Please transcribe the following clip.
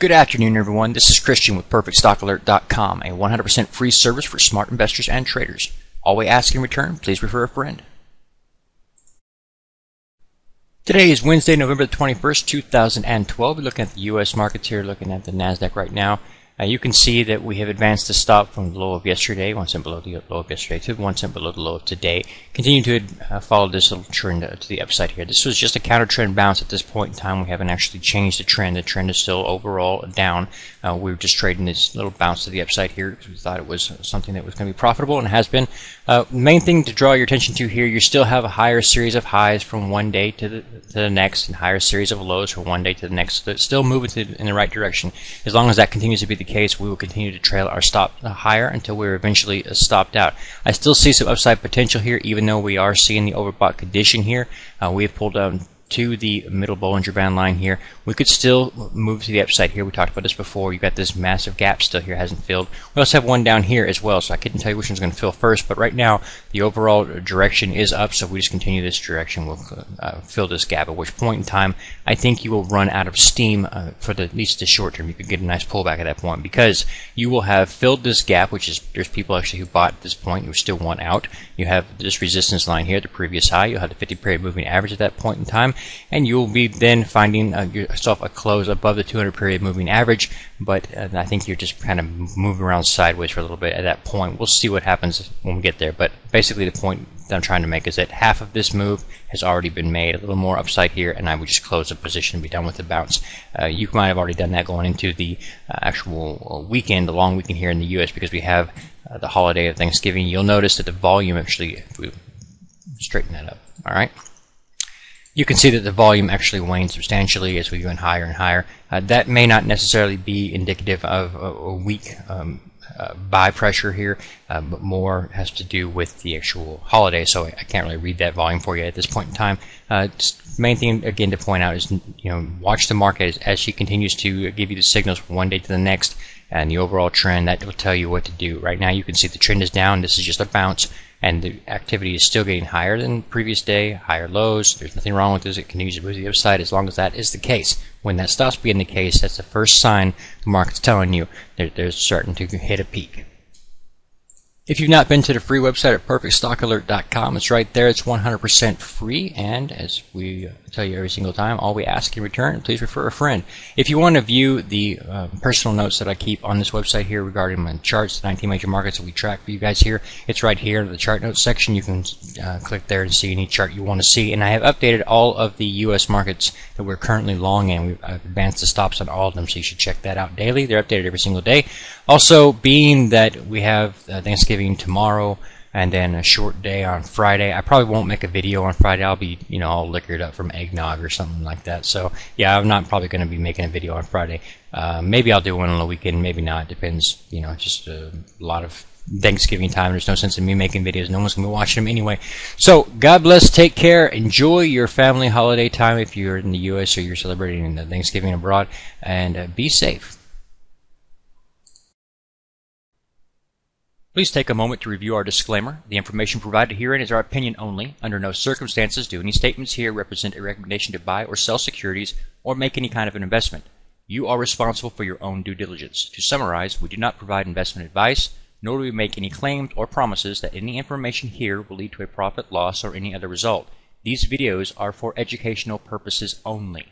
Good afternoon, everyone. This is Christian with PerfectStockAlert.com, a 100% free service for smart investors and traders. All we ask in return, please refer a friend. Today is Wednesday, November the 21st, 2012. We're looking at the U.S. markets here, looking at the NASDAQ right now. You can see that we have advanced the stop from the low of yesterday, 1 cent below the low of yesterday, to 1 cent below the low of today. Continue to follow this little trend to the upside here. This was just a counter trend bounce at this point in time. We haven't actually changed the trend. The trend is still overall down. We were just trading this little bounce to the upside here because we thought it was something that was going to be profitable, and it has been. Main thing to draw your attention to here, you still have a higher series of highs from one day to the next, and higher series of lows from one day to the next. So it's still moving in the right direction. As long as that continues to be the case, we will continue to trail our stop higher until we're eventually stopped out. I still see some upside potential here, even though we are seeing the overbought condition here. We have pulled down to the middle Bollinger Band line here. We could still move to the upside here. We talked about this before. You've got this massive gap still here, hasn't filled. We also have one down here as well, so I couldn't tell you which one's going to fill first, but right now the overall direction is up, so if we just continue this direction, we'll fill this gap, at which point in time I think you will run out of steam for at least the short term. You could get a nice pullback at that point, because you will have filled this gap, which is, there's people actually who bought at this point who still want out. You have this resistance line here, the previous high. You'll have the 50-period moving average at that point in time, and you'll be then finding yourself a close above the 200-period moving average, but I think you're just kind of moving around sideways for a little bit at that point. We'll see what happens when we get there, but basically the point that I'm trying to make is that half of this move has already been made, a little more upside here, and I would just close the position and be done with the bounce. You might have already done that going into the actual weekend, the long weekend here in the U.S., because we have the holiday of Thanksgiving. You'll notice that the volume actually, if we straighten that up, all right? You can see that the volume actually wanes substantially as we go in higher and higher. That may not necessarily be indicative of a weak buy pressure here, but more has to do with the actual holiday, so I can't really read that volume for you at this point in time. Main thing again to point out is, watch the market as she continues to give you the signals from one day to the next, and the overall trend that will tell you what to do. Right now you can see the trend is down. This is just a bounce, and the activity is still getting higher than the previous day, higher lows. There's nothing wrong with this. It continues to move to the upside as long as that is the case. When that stops being the case, that's the first sign the market's telling you they're starting to hit a peak. If you've not been to the free website at PerfectStockAlert.com, it's right there. It's 100% free, and as we tell you every single time, all we ask in return, please refer a friend. If you want to view the personal notes that I keep on this website here regarding my charts, the 19 major markets that we track for you guys here, it's right here in the chart notes section. You can click there and see any chart you want to see, and I have updated all of the U.S. markets that we're currently long in. I've advanced the stops on all of them, so you should check that out daily. They're updated every single day. Also, being that we have Thanksgiving tomorrow and then a short day on Friday, I probably won't make a video on Friday. I'll be, all liquored up from eggnog or something like that. So, yeah, I'm not probably going to be making a video on Friday. Maybe I'll do one on the weekend, maybe not. It depends, just a lot of Thanksgiving time. There's no sense in me making videos. No one's going to be watching them anyway. So, God bless. Take care. Enjoy your family holiday time if you're in the U.S. or you're celebrating Thanksgiving abroad. And be safe. Please take a moment to review our disclaimer. The information provided herein is our opinion only. Under no circumstances do any statements here represent a recommendation to buy or sell securities or make any kind of an investment. You are responsible for your own due diligence. To summarize, we do not provide investment advice, nor do we make any claims or promises that any information here will lead to a profit, loss, or any other result. These videos are for educational purposes only.